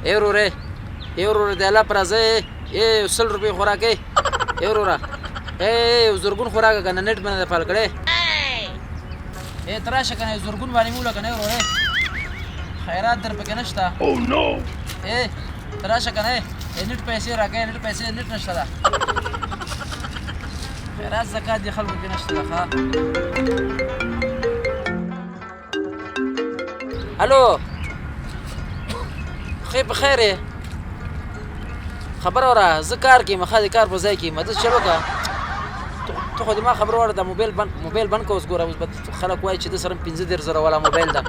ای وروره ای وروره د الله پر ځای ای 100 روپۍ خوراکې ای وروره ای زرګون خوراکه کنه نت باندې فال کړې ای تراشه کنه زرګون باندې مولا کنه وروره خیرات در پکې نشته او نو ای تراشه کنه نت پیسې راکې نت پیسې نت نشته دا خیرات زکات دی خلکو کې نشته ښه الو خی په خیر یې خبره وره زه کار کې مخه د کار په ځای کې مدد چلو که ته خو د ما خبره وره د موبایل بند که اوس ګوره اوس به خلک وایي چې د سره 15,000 والا موبایل ده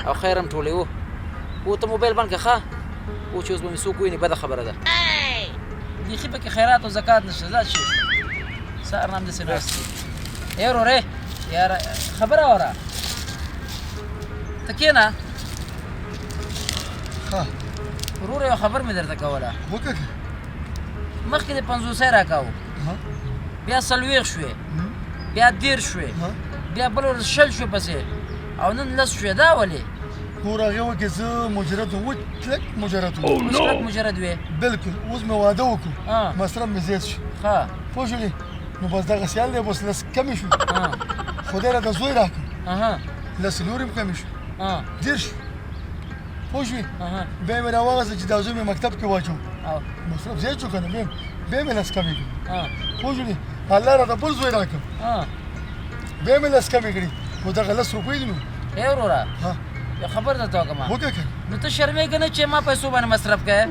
او خیر هم ټولې و ته موبایل بند که ښه و چې اوس به مې څوک وویني بده خبره ده بیخي پکې خیرات او زکات نشته دا شي سهار نه همداسې ناست دي ای ورورې یاره خبره وره ته کښېنه ورور یو خبر مې درته کوله وکړه مخکې د 50 راکاو بیا 40 شوې بیا 10 شوې بیا بل ورځ 60 شوې پسې او نن 10 شوې دا ولې ګوره هغې وکې زه مجرد وم کلک مجرد وم اوس کلک مجرد وې بلکل اوس مې واده وکړو مصرف مې زیات شو ښه پوه شولې نو بس دغه سیال دی بس لس کمې شو خدای راته زوی راکړ لس نور هم کمې شو 10 پوه شوې بیا مې راواغسته چې دا زوی مې مکتب کې واچو مصرف زیات شو که نه بیا مې لس کمې کړي پوه شولې الله راته بل زوی راکړ بیا مې لس کمې کړي خو دغه 10 روپۍ دي نو ای وروره یو خبر درته وکړم وکړه نو ته شرمېږې نه چې ما پیسو باندې مصرف کوې